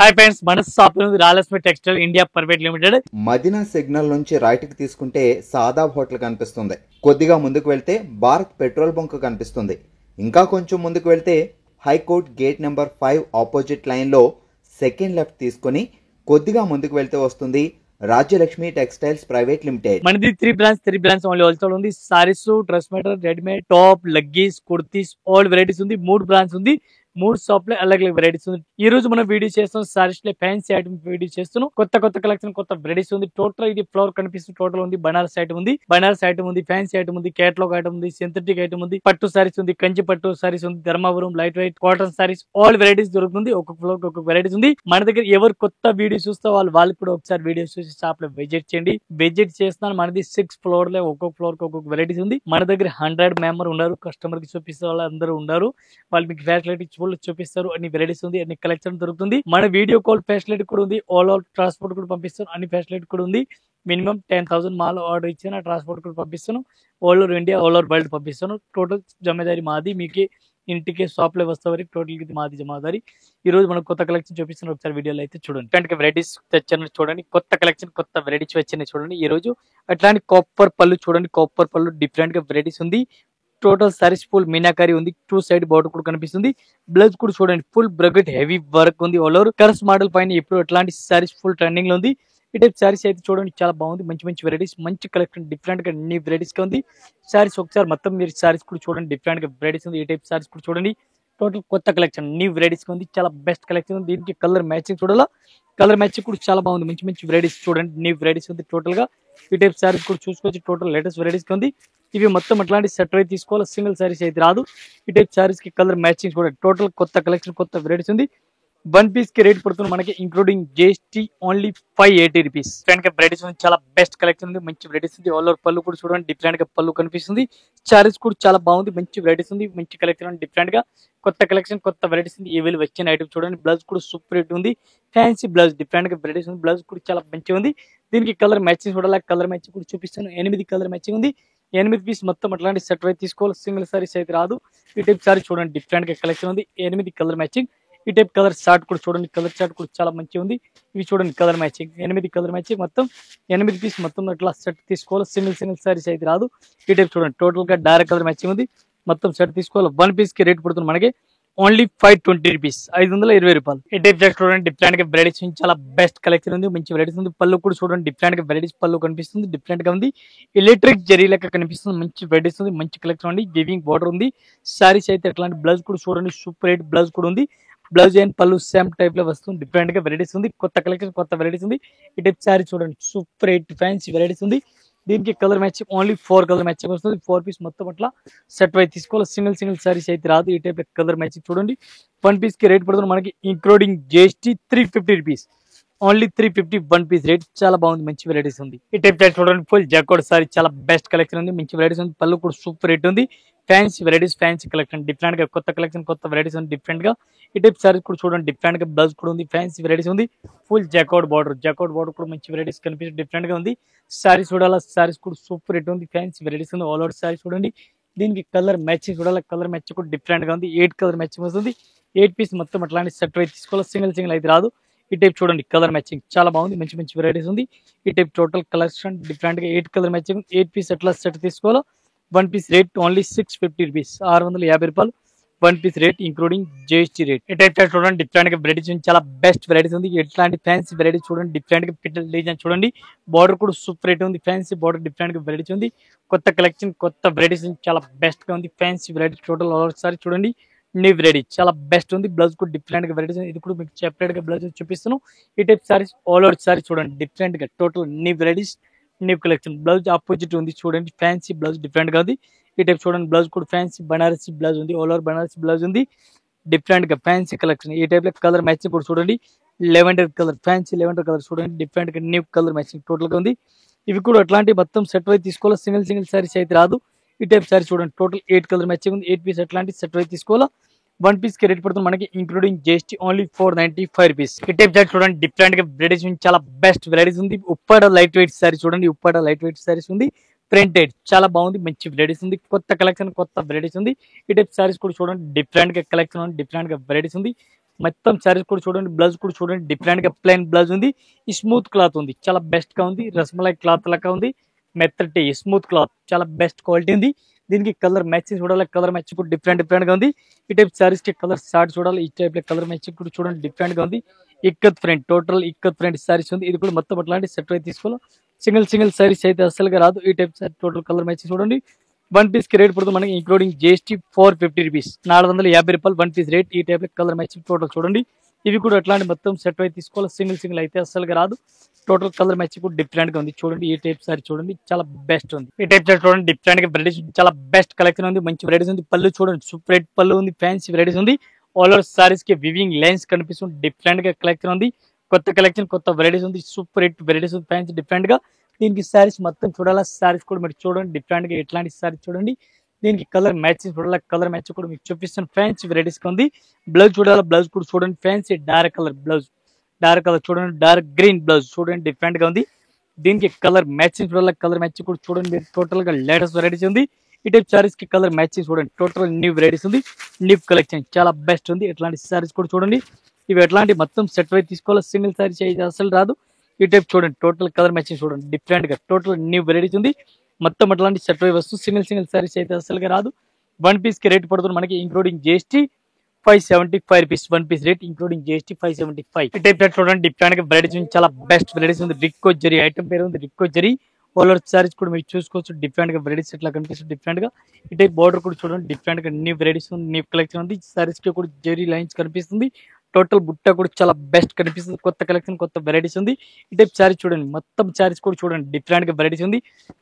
Hi friends, మన shop Rayalaseema textile India private limited. Madina signal నుంచి right కి తీసుకుంటే సాదాబ్ హోటల్ కనిపిస్తుంది. కొద్దిగా ముందుకు వెళ్తే భారత్ పెట్రోల్ బంక్ కనిపిస్తుంది. ఇంకా కొంచెం ముందుకు వెళ్తే high court gate number 5 opposite line లో సెకండ్ లెఫ్ట్ తీసుకొని కొద్దిగా ముందుకు వెళ్తే వస్తుంది రాజ్యలక్ష్మి టెక్స్టైల్స్ ప్రైవేట్ లిమిటెడ్. మనది త్రీ బ్రాంచ్ ఓన్లీ హోల్సేల్ ఉంది. Saris, dress material, readymade, top, leggings, kurtis, all varieties ఉంది. 3 బ్రాంచ్ ఉంది. 3 షాప్ లో अलग अलग వెరైటీస్ ఉంది. ఈ రోజు మనం వీడియో చేస్తున్నాం సారీస్ లో ఫ్యాన్సీ ఐటమ్ వీడియో చేస్తున్నాం. కొత్త కలెక్షన్, కొత్త వెరైటీస్ ఉంది. టోటల్ ఇది ఫ్లోర్ కనిపిస్తుంది. టోటల్ ఉంది. బనారస్ ఐటమ్ ఉంది, ఫ్యాన్సీ ఐటమ్ ఉంది, కేటలాగ్ ఐటమ్ ఉంది, సింథటిక్ ఐటమ్ ఉంది, పట్టు సారీస్ ఉంది, కంచి పట్టు సారీస్ ఉంది, Dharmavaram light weight cotton saris, all varieties దొరుకుతుంది. ఒక్కొక్క ఫ్లోర్ ఒక్కొక్క వెరైటీస్ ఉంది. మన దగ్గర ఎవరు కొత్త వీడియో చూస్తే వాళ్ళకి కూడా ఒకసారి వీడియోస్ చూసి షాప్ లో విజిట్ చేయండి. విజిట్ చేస్తున్నాను. మనది 6 ఫ్లోర్ లో ఒక్కొక్క ఫ్లోర్ కి ఒక్కొక్క వెరైటీస్ ఉంది. మన దగ్గర 100 మెంబర్ ఉన్నారు. కస్టమర్ కి చూపిస్తే వాళ్ళు అందరూ ఉన్నారు. వాళ్ళు మీకు ఫ్యాసిలిటీ చూపిస్తారు. అన్ని వెరైటీస్ ఉంది, అన్ని కలెక్షన్ దొరుకుతుంది. మన వీడియో కాల్ ఫెసిలిటీ కూడా ఉంది. ఆల్ ట్రాన్స్పోర్ట్ కూడా పంపిస్తాను. అన్ని ఫెసిలిటీ కూడా ఉంది. మినిమం 10,000 మాల్ ఆర్డర్ ఇచ్చిన ట్రాన్స్పోర్ట్ కూడా పంపిస్తాను. All over India, all over world పంపిస్తాను. టోటల్ జమాదారి మాది. మీకు ఇంటికి షాప్ లో వస్తే వరకు టోటల్ ఇది మాది జమాదారి. ఈ రోజు మనం కొత్త కలెక్షన్ చూపిస్తున్నాం. ఒకసారి వీడియోలో అయితే చూడండి. అట్లాంటి వెరైటీస్ తెచ్చాను చూడండి. కొత్త కలెక్షన్, కొత్త వెరైటీస్ వచ్చినాయి చూడండి. ఈ రోజు అట్లాంటి కాపర్ పళ్ళు చూడండి. కాపర్ పళ్ళు డిఫరెంట్ గా వెరైటీస్ ఉంది. టోటల్ సారీస్ ఫుల్ మీనాకారి ఉంది. 2 సైడ్ బార్డర్ కూడా కనిపిస్తుంది. బ్లౌజ్ కూడా చూడండి. ఫుల్ బ్రగెట్ హెవీ వర్క్ ఉంది. ఆల్ ఓవర్ కర్స్ మోడల్ పైన ఇప్పుడు అట్లాంటి సారీస్ ఫుల్ ట్రెండింగ్ లో ఉంది. ఈ టైప్ సారీస్ అయితే చూడండి చాలా బాగుంది. మంచి వెరైటీస్, మంచి కలెక్షన్, డిఫరెంట్ గా అన్ని వెరైటీస్ గా ఉంది. సారీస్ ఒకసారి మొత్తం మీరు సారీస్ కూడా చూడండి. డిఫరెంట్ గా వెరైటీస్ ఉంది. ఈ టైప్ సారీస్ కూడా చూడండి. టోటల్ కొత్త కలెక్షన్, న్యూ వెరైటీస్ ఉంది. చాలా బెస్ట్ కలెక్షన్ ఉంది. దీనికి కలర్ మ్యాచింగ్ చూడాలా. కలర్ మ్యాచింగ్ కూడా చాలా బాగుంది. మంచి వెరైటీస్ చూడండి. న్యూ వెరైటీస్ ఉంది. టోటల్ గా ఈ టైప్ సారీస్ కూడా చూసుకోవచ్చు. టోటల్ లేటెస్ట్ వెరైటీస్ ఉంది. ఇవి మొత్తం అట్లాంటి సెట్ అయితే తీసుకోవాలి. సింగిల్ సారీస్ అయితే రాదు. ఈ టైప్ సారీస్ కి కలర్ మ్యాచింగ్ కూడా టోటల్ కొత్త కలెక్షన్, కొత్త వెరైటీస్ ఉంది. 1 పీస్ కి రేట్ పడుతుంది మనకి including GST only 580 rupees. Different గా వెరైటీస్ ఉంది. చాలా బెస్ట్ కలెక్షన్ ఉంది. మంచి వెరైటీస్ ఉంది. ఆల్ ఓవర్ పళ్ళు కూడా చూడండి. డిఫరెంట్ గా పళ్ళు కనిపిస్తుంది. సారీస్ కూడా చాలా బాగుంది. మంచి వెరైటీస్ ఉంది. మంచి కలెక్షన్ ఉంది. డిఫరెంట్ గా కొత్త కలెక్షన్, కొత్త వెరైటీస్ ఉంది. ఏవేళ వచ్చిన ఐటమ్ చూడండి. బ్లౌజ్ కూడా సూపర్ హిట్ ఉంది. ఫ్యాన్సీ బ్లౌజ్, డిఫరెంట్ గా వెరైటీస్ ఉంది. బ్లౌజ్ కూడా చాలా మంచిగా ఉంది. దీనికి కలర్ మ్యాచింగ్ చూడాలి. కలర్ మ్యాచింగ్ కూడా చూపిస్తాను. 8 కలర్ మ్యాచింగ్ ఉంది. 8 పీస్ మొత్తం అట్లాంటి సెట్ అయితే తీసుకోవాలి. సింగిల్ సారీస్ అయితే రాదు. ఈ టైప్ సారీ చూడండి. డిఫరెంట్ గా కలెక్షన్ ఉంది. 8 కలర్ మ్యాచింగ్. ఈ టైప్ కలర్ షార్ట్ కూడా చూడండి. కలర్ షార్ట్ కూడా చాలా మంచిగా ఉంది. ఇవి చూడండి కలర్ మ్యాచింగ్. 8 కలర్ మ్యాచింగ్ మొత్తం 8 పీస్ మొత్తం అట్లా సెట్ తీసుకోవాలి. సింగిల్ సారీస్ అయితే రాదు. ఈ టైప్ చూడండి. టోటల్ గా డైరెక్ట్ కలర్ మ్యాచింగ్ ఉంది. మొత్తం సెట్ తీసుకోవాలి. 1 పీస్ కి రేట్ పడుతుంది మనకి ఓన్లీ 520 రూపీస్, 520 రూపాయలు. ఈ టైప్ జాకెట్ చూడండి. డిఫరెంట్ గా వెరైటీస్ చాలా బెస్ట్ కలెక్షన్ ఉంది. మంచి వెరైటీస్ ఉంది. పళ్ళు కూడా చూడండి. డిఫరెంట్ గా వెరైటీస్ పళ్ళు కనిపిస్తుంది. డిఫరెంట్ గా ఉంది. ఎలక్ట్రిక్ జరీ లెక్క కనిపిస్తుంది. మంచి వెరైటీస్ ఉంది. మంచి కలెక్షన్ ఉంది. వివింగ్ బార్డర్ ఉంది. సారీస్ అయితే అట్లాంటి బ్లౌజ్ కూడా చూడండి. సూపర్ హిట్ బ్లౌజ్ కూడా ఉంది. బ్లౌజ్ అండ్ పళ్ళు సేమ్ టైప్ లో వస్తుంది. డిఫరెంట్ గా వెరైటీస్ ఉంది. కొత్త కలెక్షన్, కొత్త వెరైటీస్ ఉంది. ఈ టైప్ సారీ చూడండి. సూపర్ హిట్ ఫ్యాన్సీ వెరైటీస్ ఉంది. దీనికి colour matching only 4 colour matching వస్తుంది. 4 పీస్ మొత్తం అట్లా సెట్ అయితే తీసుకోవాలి. సింగిల్ సారీస్ అయితే రాదు. ఈ టైప్ కలర్ మ్యాచింగ్ చూడండి. 1 పీస్ కి రేట్ పడుతుంది మనకి including GST 350 rupees, only 350 1 piece rate. చాలా బాగుంది. మంచి వెరైటీస్ ఉంది. ఈ టైప్ చూడండి. ఫుల్ జాకోడ్ సారీ చాలా బెస్ట్ కలెక్షన్ ఉంది. మంచి వెరైటీస్ ఉంది. పళ్ళు కూడా సూపర్ రేట్ ఉంది. Fancy varieties, fancy collection, different గా కొత్త కలెక్షన్, కొత్త వెరైటీస్ ఉంది. డిఫరెంట్ గా ఈ టైప్ సారీస్ కూడా చూడండి. డిఫరెంట్ గా బ్లౌజ్ కూడా ఉంది. ఫ్యాన్సీ వెరైటీస్ ఉంది. ఫుల్ జాకోడ్ బార్డర్ కూడా మంచి వెరైటీస్ కనిపిస్తుంది. డిఫరెంట్ గా ఉంది. సారీస్ చూడాలా. సారీస్ కూడా సూపర్ రేట్ ఉంది. ఫ్యాన్సీ వెరైటీస్ ఉంది. ఆల్ ఓవర్ సారీస్ చూడండి. దీనికి కలర్ మ్యాచింగ్ చూడాలి. కలర్ మ్యాచింగ్ కూడా డిఫరెంట్ గా ఉంది. 8 కలర్ మ్యాచింగ్ వస్తుంది. 8 పీస్ మొత్తం అట్లాంటి సెట్ అయితే తీసుకోవాలి. సింగిల్ అయితే రాదు. ఈ టైప్ చూడండి. కలర్ మ్యాచింగ్ చాలా బాగుంది. మంచి వెరైటీస్ ఉంది. ఈ టైప్ టోటల్ కలెక్షన్ డిఫరెంట్ గా 8 కలర్ మ్యాచింగ్. 8 పీస్ అట్లా సెట్ తీసుకోవాలి. 1 పీస్ రేట్ ఓన్లీ 650 రూపీస్, 650 రూపాయలు. 1 piece rate including GST rate. ఈ టైప్ చూడండి. డిఫరెంట్ గా వెరైటీస్ చాలా బెస్ట్ వెరైటీస్ ఉంది. ఎట్లాంటి ఫ్యాన్సీ వెరైటీస్ చూడండి. డిఫరెంట్ గా పిట్టల డిజైన్ చూడండి. బార్డర్ కూడా సూపర్ రేట్ ఉంది. ఫ్యాన్సీ బార్డర్ డిఫరెంట్ గా వెరైటీస్ ఉంది. కొత్త కలెక్షన్, కొత్త వెరైటీస్ చాలా బెస్ట్ గా ఉంది. ఫ్యాన్సీ వెరైటీ టోటల్ ఒకసారి చూడండి. న్యూ వెరైటీ చాలా బెస్ట్ ఉంది. బ్లౌజ్ కూడా డిఫరెంట్ గా వెరైటీస్. ఇది కూడా మీకు సెపరేట్ గా బ్లౌజ్ చూపిస్తున్నాను. ఈ type saris all over sari చూడండి. డిఫరెంట్ గా total new varieties, new collection. Blouse opposite ఉంది చూడండి. ఫ్యాన్సీ బ్లౌజ్ డిఫరెంట్ గా ఉంది. ఈ టైప్ చూడండి. బ్లౌజ్ కూడా ఫ్యాన్సీ బనారసి బ్లౌజ్ ఉంది. ఆల్ ఓవర్ బనారసి బ్లౌజ్ ఉంది. డిఫరెంట్ గా ఫ్యాన్సీ కలెక్షన్. ఈ టైప్ లో కలర్ మ్యాచింగ్ కూడా చూడండి. Lavender colour, fancy lavender colour చూడండి. డిఫరెంట్ గా న్యూ కలర్ మ్యాచింగ్ టోటల్ గా ఉంది. ఇవి కూడా అట్లాంటి మొత్తం సెట్ అయితే తీసుకోవాలి. సింగిల్ సారీస్ అయితే రాదు. ఈ టైప్ సారీ చూడండి. టోటల్ 8 కలర్ మ్యాచింగ్ ఉంది. 8 పీస్ అట్లాంటి సెట్ అయితే తీసుకోవాలా. 1 పీస్ కి రేట్ పడుతుంది మనకి ఇంక్లూడింగ్ GST ఓన్లీ 495 రూపీస్. ఈ టైప్ జాకెట్ చూడండి. డిఫరెంట్ గా వెరైటీస్ చాలా బెస్ట్ వెరైటీస్ ఉంది. ఉప్పాడ లైట్ వెయిట్ సారీ చూడండి. ఉప్పాడ లైట్ వెయిట్ సారీస్ ఉంది. ప్రింటెడ్ చాలా బాగుంది. మంచి వెరైటీస్ ఉంది. కొత్త కలెక్షన్, కొత్త వెరైటీస్ ఉంది. ఈ టైప్ సారీస్ కూడా చూడండి. డిఫరెంట్ గా కలెక్షన్ ఉంది. డిఫరెంట్ గా వెరైటీస్ ఉంది. మొత్తం శారీస్ కూడా చూడండి, బ్లౌజ్ కూడా చూడండి డిఫరెంట్ గా ప్లెయిన్ బ్లౌజ్ ఉంది. ఈ స్మూత్ క్లాత్ ఉంది, చాలా బెస్ట్ గా ఉంది. రసమలై క్లాత్ లెక్క ఉంది, మెత్తటి స్మూత్ క్లాత్, చాలా బెస్ట్ క్వాలిటీ ఉంది. దీనికి కలర్ మ్యాచింగ్ చూడాలి, కలర్ మ్యాచింగ్ కూడా డిఫరెంట్ గా ఉంది. ఈ టైప్ సారీస్ కి కలర్ షార్ట్ చూడాలి, ఈ టైప్ లో కలర్ మ్యాచింగ్ కూడా చూడండి డిఫరెంట్ గా ఉంది. Ikat front, total ikat front saris ఉంది. ఇది కూడా మొత్తం అట్లాంటి సెట్ అయితే తీసుకోవాలి. సింగిల్ సారీస్ అయితే అసలుగా రాదు. ఈ type sorry total colour matching చూడండి. వన్ పీస్ కి రేట్ పడుతుంది మనకి ఇంక్లూడింగ్ జిఎస్టీ 450 రూపీస్, 450 రూపాయలు వన్ పీస్ రేట్. ఈ టైప్ లో కలర్ మ్యాచింగ్ టోటల్ చూడండి. ఇవి కూడా అట్లాంటి మొత్తం సెట్ అయితే తీసుకోవాలి. సింగిల్ అయితే అసలుగా రాదు. టోటల్ కలర్ మ్యాచింగ్ కూడా డిఫరెంట్ గా ఉంది. చూడండి ఈ టైప్ సారీ చూడండి, చాలా బెస్ట్ ఉంది. ఈ టైప్ సారీ చూడండి డిఫరెంట్ గా వెరైటీస్, చాలా బెస్ట్ కలెక్షన్ ఉంది. మంచి వెరైటీస్ ఉంది. పళ్ళు చూడండి సూపర్ రేట్ పళ్ళు ఉంది, ఫ్యాన్సీ వెరైటీస్ ఉంది. ఆల్ ఓవర్ సారీస్ కి వివింగ్ లైన్స్ కనిపిస్తుంది. డిఫరెంట్ గా కలెక్షన్ ఉంది, కొత్త కలెక్షన్, కొత్త వెరైటీస్ ఉంది. సూపర్ రేట్ వెరైటీస్ ఉంది, ఫ్యాన్సీ డిఫరెంట్ గా. దీనికి సారీస్ మొత్తం చూడాలా, సారీస్ కూడా మీరు చూడండి డిఫరెంట్ గా ఎట్లాంటి సారీస్ చూడండి. దీనికి కలర్ మ్యాచింగ్ చూడాలి, కలర్ మ్యాచ్ కూడా మీకు చూపిస్తాను. ఫ్యాన్సీ వెరైటీస్ ఉంది. బ్లౌజ్ చూడాలి, బ్లౌజ్ కూడా చూడండి fancy dark colour blouse, dark colour చూడండి, డార్క్ గ్రీన్ బ్లౌజ్ చూడండి డిఫరెంట్ గా ఉంది. దీనికి కలర్ మ్యాచింగ్ చూడాలి, కలర్ మ్యాచింగ్ కూడా చూడండి మీరు. టోటల్ గా లేటెస్ట్ వెరైటీస్ ఉంది. ఈ టైప్ సారీస్ కి కలర్ మ్యాచింగ్ చూడండి, టోటల్ న్యూ వెరైటీస్ ఉంది, న్యూ కలెక్షన్, చాలా బెస్ట్ ఉంది. ఇట్లాంటి సారీస్ కూడా చూడండి. ఇవి ఎట్లాంటి మొత్తం సెట్ అయితే తీసుకోవాలి. సింగిల్ సారీస్ అయితే అసలు రాదు. ఈ టైప్ చూడండి, టోటల్ కలర్ మ్యాచింగ్ చూడండి డిఫరెంట్ గా, టోటల్ న్యూ వెరైటీస్ ఉంది. మొత్తం అట్లాంటి సెట్ అయి వస్తుంది. సింగిల్ సారీస్ అయితే అసలుగా రాదు. వన్ పీస్ కి రేట్ పడుతుంది మనకి including GST 575 rupees, one piece rate including GST 575. ఈ టైప్ చూడండి డిఫరెంట్ గా వెరైటీస్ ఉంది, చాలా బెస్ట్ వెరైటీస్ ఉంది. రిక్కో జరీ ఐటమ్ పేరు ఉంది, రిక్కో జరీ. ఓవర్ సారీస్ కూడా మీరు చూసుకోవచ్చు. డిఫరెంట్ గా వెరైటీస్ ఇట్లా కనిపిస్తుంది డిఫరెంట్ గా. ఈ టైప్ బార్డర్ కూడా చూడండి డిఫరెంట్ గా, న్యూ వెరైటీస్ ఉంది, న్యూ కలెక్షన్ ఉంది. సారీస్ కి కూడా జరీ లైన్స్ కనిపిస్తుంది. టోటల్ బుట్ట కూడా చాలా బెస్ట్ కనిపిస్తుంది. కొత్త కలెక్షన్, కొత్త వెరైటీస్ ఉంది. ఈ టైప్ సారీస్ చూడండి, మొత్తం సారీస్ కూడా చూడండి డిఫరెంట్ గా వెరైటీస్ ఉంది.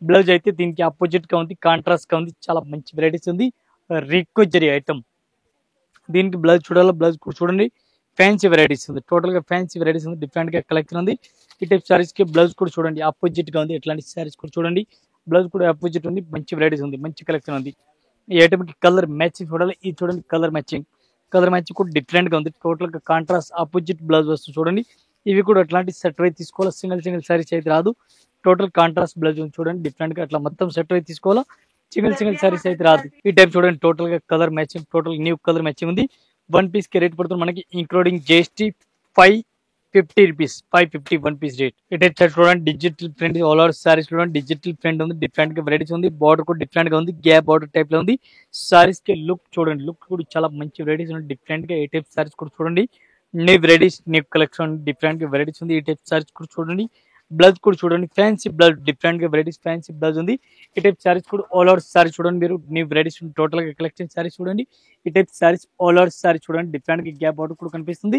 బ్లౌజ్ అయితే దీనికి ఆపోజిట్ గా ఉంది, కాంట్రాస్ట్ గా ఉంది, చాలా మంచి వెరైటీస్ ఉంది. రిక్కో జరీ ఐటమ్, దీనికి బ్లౌజ్ చూడాలి, బ్లౌజ్ కూడా చూడండి ఫ్యాన్సీ వెరైటీస్ ఉంది. టోటల్ గా ఫ్యాన్సీ వెరైటీస్ ఉంది, డిఫరెంట్ గా కలెక్షన్ ఉంది. ఈ టైప్ సారీస్ కి బ్లౌజ్ కూడా చూడండి ఆపోజిట్ గా ఉంది. ఇట్లాంటి సారీస్ కూడా చూడండి, బ్లౌజ్ కూడా ఆపోజిట్ ఉంది. మంచి వెరైటీస్ ఉంది, మంచి కలెక్షన్ ఉంది. ఈ ఐటమ్ కి కలర్ మ్యాచింగ్ చూడాలి, ఇది చూడండి కలర్ మ్యాచింగ్ కూడా డిఫరెంట్ గా ఉంది. టోటల్ గా కాంట్రాస్ట్ ఆపోజిట్ బ్లౌజ్ వస్తుంది చూడండి. ఇవి కూడా అట్లాంటి సెట్ అయితే తీసుకోవాలి. సింగిల్ సారీస్ అయితే రాదు. టోటల్ కాంట్రాస్ట్ బ్లౌజ్ చూడండి డిఫరెంట్ గా, అట్లా మొత్తం సెట్ అయితే తీసుకోవాలా. సింగిల్ సారీస్ అయితే రాదు. ఈ టైప్ చూడండి టోటల్ గా colour matching, total new colour matching ఉంది. వన్ పీస్ కి రేట్ పడుతుంది మనకి including GST 550 rupees, 550 one piece rate. ఈ టైప్ చూడండి digital print, all over saris చూడండి డిజిటల్ ప్రింట్ ఉంది, డిఫరెంట్ గా వెరైటీస్ ఉంది. బార్డర్ కూడా డిఫరెంట్ గా ఉంది, గ్యాప్ బార్డర్ టైప్ లో ఉంది. సారీస్ కి లుక్ చూడండి, లుక్ కూడా చాలా మంచి వెరైటీస్ ఉంది డిఫరెంట్ గా. ఈ టైప్ సారీస్ కూడా చూడండి, new varieties, new collection, different గా వెరైటీస్ ఉంది. ఈ టైప్ సారీస్ కూడా చూడండి, బ్లౌజ్ కూడా చూడండి ఫ్యాన్సీ బ్లౌజ్, డిఫరెంట్ గా వెరైటీస్ ఫ్యాన్సీ బ్లౌజ్ ఉంది. ఈ టైప్ సారీస్ కూడా ఆల్ ఓవర్ సారీస్ చూడండి మీరు, న్యూ వెరైటీస్ టోటల్ గా కలెక్షన్ సారీస్ చూడండి. ఈ type saris all over saris చూడండి డిఫరెంట్ గా, గ్యాప్ బార్డర్ కూడా కనిపిస్తుంది.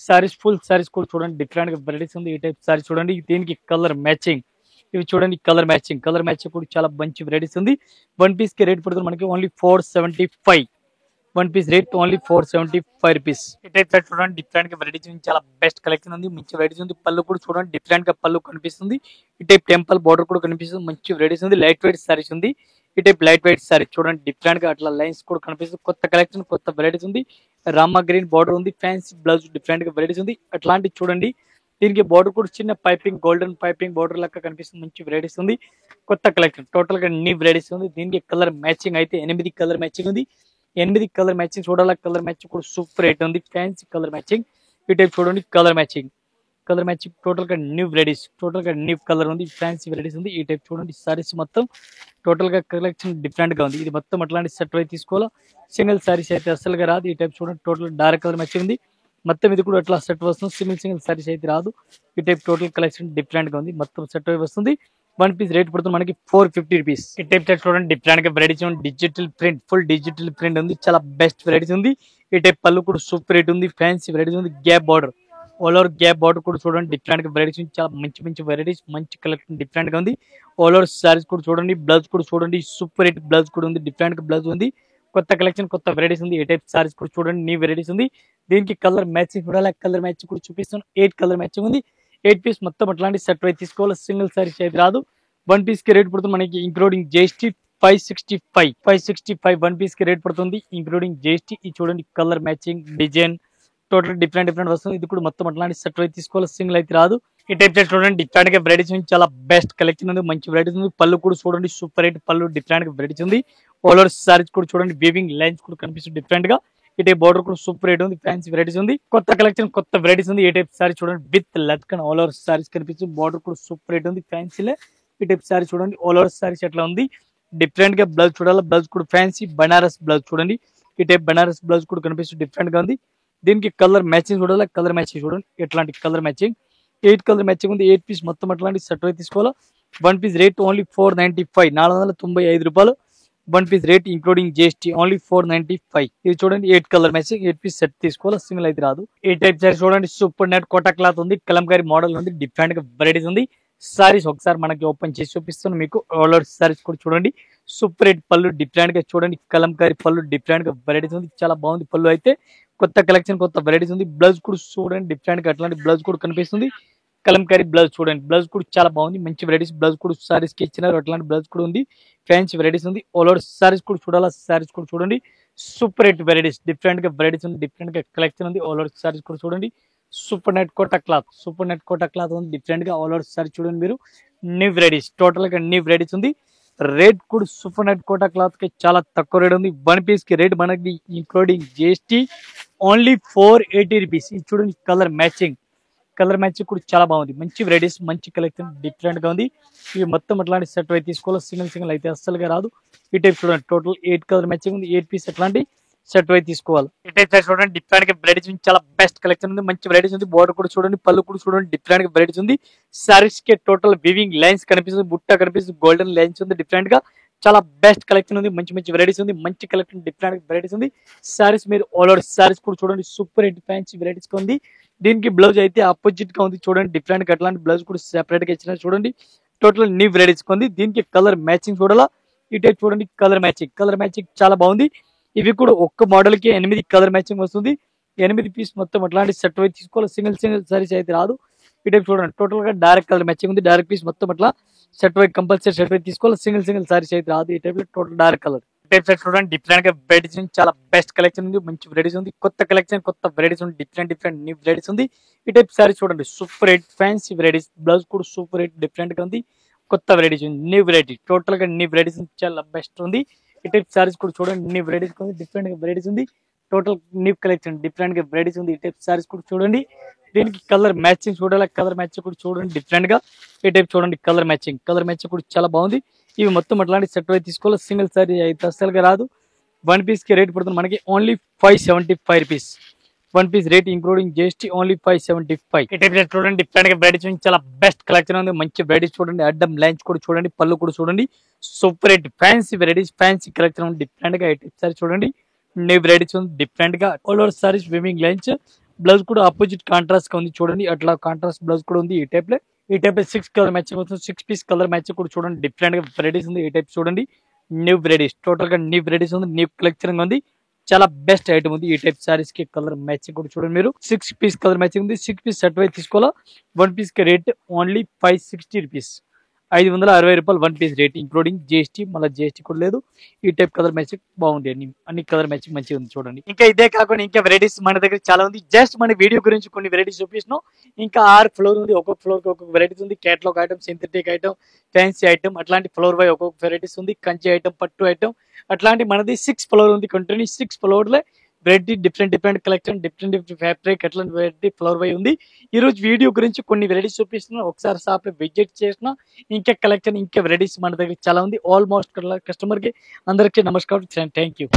సారీస్ ఫుల్ సారీస్ కూడా చూడండి డిఫరెంట్ గా వెరైటీస్ ఉంది. ఈ టైప్ సారీస్ చూడండి, దీనికి కలర్ మ్యాచింగ్, ఇవి చూడండి కలర్ మ్యాచింగ్ కూడా చాలా మంచి వెరైటీస్ ఉంది. వన్ పీస్ కి రేట్ పడుతుంది మనకి only 475, one piece rate only 475 rupees. ఈ టైప్ చూడండి డిఫరెంట్ గా వెరైటీస్ ఉంది, చాలా బెస్ట్ కలెక్షన్ ఉంది, మంచి వెరైటీస్ ఉంది. పళ్ళు కూడా చూడండి డిఫరెంట్ గా పళ్ళు కనిపిస్తుంది. ఈ టైప్ టెంపుల్ బార్డర్ కూడా కనిపిస్తుంది, మంచి వెరైటీస్ ఉంది. లైట్ వెయిట్ సారీస్ ఉంది. ఈ టైప్ లైట్ వెయిట్ సారీ చూడండి డిఫరెంట్ గా, అట్లా లైన్స్ కూడా కనిపిస్తుంది. కొత్త కలెక్షన్, కొత్త వెరైటీస్ ఉంది. రామా గ్రీన్ బార్డర్ ఉంది, ఫ్యాన్సీ బ్లౌజ్ డిఫరెంట్ గా వెరైటీస్ ఉంది. అట్లాంటి చూడండి, దీనికి బార్డర్ కూడా చిన్న పైపింగ్, గోల్డెన్ పైపింగ్ బార్డర్ లెక్క కనిపిస్తుంది. మంచి వెరైటీస్ ఉంది, కొత్త కలెక్షన్, టోటల్ గా న్యూ వెరైటీస్ ఉంది. దీనికి కలర్ మ్యాచింగ్ అయితే 8 కలర్ మ్యాచింగ్ ఉంది. 8 కలర్ మ్యాచింగ్ చూడాలి, కలర్ మ్యాచింగ్ కూడా సూపర్ రేట్ ఉంది, ఫ్యాన్సీ కలర్ మ్యాచింగ్. ఈ టైప్ చూడండి కలర్ మ్యాచింగ్ టోటల్ గా న్యూ వెరైటీస్, టోటల్ గా న్యూ కలర్ ఉంది, ఫ్యాన్సీ వెరైటీస్ ఉంది. ఈ టైప్ చూడండి సారీస్ మొత్తం టోటల్ గా కలెక్షన్ డిఫరెంట్ గా ఉంది. ఇది మొత్తం అట్లాంటి సెట్ అయితే తీసుకోవాలా. సింగిల్ సారీస్ అయితే అసలుగా రాదు. ఈ టైప్ చూడండి టోటల్ డార్క్ కలర్ మ్యాచింగ్ ఉంది. మొత్తం ఇది కూడా అట్లా సెట్ వస్తుంది. సింగిల్ సారీస్ అయితే రాదు. ఈ టైప్ టోటల్ కలెక్షన్ డిఫరెంట్ గా ఉంది, మొత్తం సెట్ అయి వస్తుంది. వన్ పీస్ రేట్ పడుతుంది మనకి 450 రూపీస్. ఈ టైప్ చూడండి డిఫరెంట్ గా వెరైటీస్ ఉంది. Digital print, full digital print ఉంది, చాలా బెస్ట్ వెరైటీస్ ఉంది. ఈ టైప్ పళ్ళు కూడా సూపర్ రేట్ ఉంది, ఫ్యాన్సీ వెరైటీస్ ఉంది. Gap border, all over gap border కూడా చూడండి డిఫరెంట్ గా వెరైటీస్ ఉంది, చాలా మంచి వెరైటీస్, మంచి కలెక్షన్ డిఫరెంట్ గా ఉంది. ఆల్ ఓవర్ సారీస్ కూడా చూడండి, బ్లౌజ్ కూడా చూడండి సూపర్ రేట్ బ్లౌజ్ కూడా ఉంది, డిఫరెంట్ గా బ్లౌజ్ ఉంది. కొత్త కలెక్షన్, కొత్త వెరైటీస్ ఉంది. ఈ టైప్ సారీస్ కూడా చూడండి, న్యూ వెరైటీస్ ఉంది. దీనికి కలర్ మ్యాచింగ్ చూడాలి, కలర్ మ్యాచింగ్ కూడా చూపిస్తాను. 8 కలర్ మ్యాచింగ్ ఉంది. 8 పీస్ మొత్తం అట్లాంటి సెట్ అయితే తీసుకోవాలి. సింగిల్ సారీస్ అయితే రాదు. వన్ పీస్ కి రేట్ పడుతుంది మనకి ఇంక్లూడింగ్ జిఎస్టీ 565 వన్ పీస్ కి రేట్ పడుతుంది ఇంక్లూడింగ్ జిఎస్టీ. ఇది చూడండి colour matching, design total different వస్తుంది. ఇది కూడా మొత్తం అట్లాంటి సెట్ అయితే తీసుకోవాలి, సింగిల్ అయితే రాదు. ఈ టైప్ చూడండి డిఫరెంట్ గా వెరైటీస్ ఉంది, చాలా బెస్ట్ కలెక్షన్ ఉంది, మంచి వెరైటీస్ ఉంది. పళ్ళు కూడా చూడండి సూపర్ రేట్ పళ్ళు, డిఫరెంట్ గా వెరైటీస్ ఉంది. ఆల్ ఓవర్ సారీస్ కూడా చూడండి వీవింగ్ లైన్స్ కూడా కనిపిస్తుంది డిఫరెంట్ గా. ఈ టైప్ బార్డర్ కూడా సూపర్ రేట్ ఉంది, ఫ్యాన్సీ వెరైటీస్ ఉంది, కొత్త కలెక్షన్ కొత్త వెరైటీస్ ఉంది. ఈ టైప్ సారీ చూడండి with latkan all over saris కనిపిస్తుంది, బార్డర్ కూడా సూపర్ రేట్ ఉంది, ఫ్యాన్సీలే. ఈ టైప్ సారీ చూడండి ఆల్ ఓవర్ సారీస్ ఎట్లా ఉంది, డిఫరెంట్ గా బ్లౌజ్ చూడాలి, బ్లౌజ్ కూడా ఫ్యాన్సీ బనారస్ బ్లౌజ్ చూడండి. ఈ టైప్ బనారస్ బ్లౌజ్ కూడా కనిపిస్తుంది, డిఫరెంట్ గా ఉంది. దీనికి కలర్ మ్యాచింగ్ చూడాలి, కలర్ మ్యాచింగ్ చూడండి ఎట్లాంటి కలర్ మ్యాచింగ్, 8 కలర్ మ్యాచింగ్ ఉంది. 8 పీస్ మొత్తం అట్లాంటి సెట్ అయితే తీసుకోవాలా. 1 పీస్ రేట్ ఓన్లీ 495, 495 రూపాయలు. 1 piece rate including GST only 495. ఇది చూడండి 8 కలర్ మ్యాచింగ్, 8 పీస్ సెట్ తీసుకోవాలి, సింగిల్ అయితే రాదు. ఈ టైప్ సారీ చూడండి సూపర్ నెట్ కోటా క్లాత్ ఉంది, కలంకారీ మోడల్ ఉంది, డిఫరెంట్ గా వెరైటీస్ ఉంది. సారీస్ ఒకసారి మనకి ఓపెన్ చేసి చూపిస్తాను మీకు. ఆల్ ఓవర్ సారీస్ కూడా చూడండి, సూపర్ రేట్ పళ్ళు డిఫరెంట్ గా చూడండి, కలంకారీ పళ్ళు డిఫరెంట్ గా వెరైటీస్ ఉంది, చాలా బాగుంది పళ్ళు అయితే. కొత్త కలెక్షన్ కొత్త వెరైటీస్ ఉంది. బ్లౌజ్ కూడా చూడండి డిఫరెంట్ గా అట్లాంటి బ్లౌజ్ కూడా కనిపిస్తుంది, కలంకారీ బ్లౌజ్ చూడండి, బ్లౌజ్ కూడా చాలా బాగుంది, మంచి వెరైటీస్. బ్లౌజ్ కూడా సారీస్ కి ఇచ్చినారు, అట్లాంటి బ్లౌజ్ కూడా ఉంది, ఫ్యాన్సీ వెరైటీస్ ఉంది. ఆల్ ఓవర్ సారీస్ కూడా చూడాలా, సారీస్ కూడా చూడండి సూపర్ రేట్ వెరైటీస్, డిఫరెంట్ గా వెరైటీస్ ఉంది, డిఫరెంట్ గా కలెక్షన్ ఉంది. ఆల్ ఓవర్ సారీస్ కూడా చూడండి super net Kota cloth, super net Kota cloth ఉంది, డిఫరెంట్ గా ఆల్ ఓవర్ సారీ చూడండి మీరు. న్యూ వెరైటీస్, టోటల్ గా న్యూ వెరైటీస్ ఉంది. రేట్ కూడా సూపర్ నెట్ కోటా క్లాత్ కి చాలా తక్కువ రేట్ ఉంది. 1 పీస్ కి రేట్ మనకి ఇంక్లూడింగ్ జిఎస్టీ ఓన్లీ 480 రూపీస్. ఇది చూడండి కలర్ మ్యాచింగ్, కలర్ మ్యాచింగ్ కూడా చాలా బాగుంది, మంచి వెరైటీస్, మంచి కలెక్షన్, డిఫరెంట్ గా ఉంది. ఇవి మొత్తం అట్లాంటి సెట్ అయితే తీసుకోవాలి, సింగిల్ అయితే అస్సలుగా రాదు. ఈ టైప్ చూడండి టోటల్ 8 కలర్ మ్యాచింగ్ ఉంది, 8 పీస్ అట్లాంటి సెట్ అయితే తీసుకోవాలి. ఈ టైప్ చూడండి డిఫరెంట్ గా వెరైటీస్ ఉంది, చాలా బెస్ట్ కలెక్షన్ ఉంది, మంచి వెరైటీస్ ఉంది. బోర్డర్ కూడా చూడండి, పళ్ళు కూడా చూడండి, డిఫరెంట్ గా వెరైటీస్ ఉంది. సారీస్ కి టోటల్ వివింగ్ లైన్స్ కనిపిస్తుంది, బుట్ట కనిపిస్తుంది, గోల్డెన్ లైన్స్ ఉంది, డిఫరెంట్ గా చాలా బెస్ట్ కలెక్షన్ ఉంది, మంచి మంచి వెరైటీస్ ఉంది, మంచి కలెక్షన్ డిఫరెంట్ వెరైటీస్ ఉంది. సారీస్ మీరు ఆల్ ఓవర్ సారీస్ కూడా చూడండి సూపర్ హిట్ ఫ్యాన్సీ వెరైటీస్ ఉంది. దీనికి బ్లౌజ్ అయితే ఆపోజిట్ గా ఉంది చూడండి, డిఫరెంట్ గా అట్లాంటి బ్లౌజ్ కూడా సెపరేట్ గా ఇచ్చిన చూడండి, టోటల్ న్యూ వెరైటీస్ ఉంది. దీనికి కలర్ మ్యాచింగ్ చూడాలా, ఈ టైప్ చూడండి కలర్ మ్యాచింగ్, కలర్ మ్యాచింగ్ చాలా బాగుంది. ఇవి కూడా ఒక్క మోడల్ కి 8 కలర్ మ్యాచింగ్ వస్తుంది, 8 పీస్ మొత్తం అట్లాంటి సెట్ అయితే తీసుకోవాలి, సింగిల్ సారీస్ అయితే రాదు. ఈ టైప్ చూడండి టోటల్ గా డైరెక్ట్ కలర్ మ్యాచింగ్ ఉంది, డైరెక్ట్ పీస్ మొత్తం అట్లా set white compulsory set white తీసుకోవాలి, సింగిల్ సారీస్ అయితే రాదు. ఈ టైప్ లో total direct colour. Type set చూడండి డిఫరెంట్ గా వెరైటీస్ ఉంది, చాలా బెస్ట్ కలెక్షన్ ఉంది, మంచి వెరైటీస్ ఉంది, కొత్త కలెక్షన్ కొత్త వెరైటీస్ ఉంది, డిఫరెంట్ న్యూ వెరైటీస్ ఉంది. ఈ టైప్ సారీ చూడండి super hit fancy varieties, blouse కూడా సూపర్ హిట్ డిఫరెంట్ గా ఉంది, కొత్త వెరైటీస్ ఉంది, న్యూ వెరైటీ, టోటల్ గా న్యూ వెరైటీస్ చాలా బెస్ట్ ఉంది. ఈ టైప్ సారీస్ కూడా చూడండి న్యూ వెరైటీస్ ఉంది, డిఫరెంట్ గా వెరైటీస్ ఉంది, టోటల్ న్యూ కలెక్షన్ డిఫరెంట్ గా వెరైటీస్ ఉంది. ఈ టైప్ సారీస్ కూడా చూడండి, దీనికి కలర్ మ్యాచింగ్ చూడాలి, కలర్ మ్యాచింగ్ కూడా చూడండి డిఫరెంట్ గా. ఈ టైప్ చూడండి కలర్ మ్యాచింగ్ కూడా చాలా బాగుంది. ఇవి మొత్తం అట్లాంటి సెట్ అయితే తీసుకోవాలి, సింగిల్ సారీ అయితే అస్సలుగా రాదు. 1 పీస్ కి రేట్ పడుతుంది మనకి only 575 rupees. 1 piece rate including GST only 575. ఈ టైప్ చూడండి డిఫరెంట్ గా వెరైటీస్ చాలా బెస్ట్ కలెక్షన్ ఉంది, మంచి వెరైటీస్ చూడండి, అడ్డం లైన్స్ కూడా చూడండి, పళ్ళు కూడా చూడండి, super hit fancy varieties, fancy collection ఉంది, డిఫరెంట్ గా. ఈ టైప్ సారీ చూడండి న్యూ వెరైటీస్ ఉంది, డిఫరెంట్ గా all over saris weaving lines, blouse కూడా ఆపోజిట్ కాంట్రాస్ట్ గా ఉంది చూడండి, అట్లా కాంట్రాస్ట్ బ్లౌజ్ కూడా ఉంది. ఈ టైప్ లో 6 కలర్ మ్యాచింగ్ వస్తుంది, 6 పీస్ కలర్ మ్యాచింగ్ కూడా చూడండి, డిఫరెంట్ గా వెరైటీస్ ఉంది. ఈ టైప్ చూడండి న్యూ వెరైటీస్, టోటల్ గా న్యూ వెరైటీస్ ఉంది, న్యూ కలెక్షన్ ఉంది, చాలా బెస్ట్ ఐటమ్ ఉంది. ఈ టైప్ సారీస్ కి కలర్ మ్యాచింగ్ కూడా చూడండి మీరు, 6 పీస్ కలర్ మ్యాచింగ్ ఉంది, 6 పీస్ సెట్ వైజ్ తీసుకోవాలా. 1 పీస్ కి రేట్ ఓన్లీ 560 రూపీస్, 560 రూపాయలు 1 పీస్ రేట్ ఇంక్లూడింగ్ జిఎస్టీ, మళ్ళీ జిఎస్టీ కూడా లేదు. ఈ టైప్ కలర్ మ్యాచింగ్ బాగుంది, అన్ని కలర్ మ్యాచింగ్ మంచిగా ఉంది చూడండి. ఇంకా ఇదే కాకుండా ఇంకా వెరైటీస్ మన దగ్గర చాలా ఉంది. జస్ట్ మన వీడియో గురించి కొన్ని వెరైటీస్ చూపిస్తున్నాం. ఇంకా 6 ఫ్లోర్ ఉంది, ఒక్కొక్క ఫ్లోర్ కి ఒక్కొక్క వెరైటీస్ ఉంది, catalogue item, synthetic item, fancy item, అట్లాంటి ఫ్లోర్ వై ఒక్కొక్క వెరైటీస్ ఉంది, కంచి ఐటమ్, పట్టు ఐటమ్, అట్లాంటి మనది 6 ఫ్లోర్ ఉంది, కంటిన్యూ 6 ఫ్లోర్ లో variety different collection, different fabric, అట్లాంటి వెరైటీ ఫ్లోర్ వై ఉంది. ఈ రోజు వీడియో గురించి కొన్ని వెరైటీస్ చూపిస్తున్నాం, ఒకసారి షాప్ లో విజిట్ చేసిన ఇంకా కలెక్షన్ ఇంకా వెరైటీస్ మన దగ్గర చాలా ఉంది. ఆల్మోస్ట్ కస్టమర్ కి అందరికీ నమస్కారం, థ్యాంక్ యూ.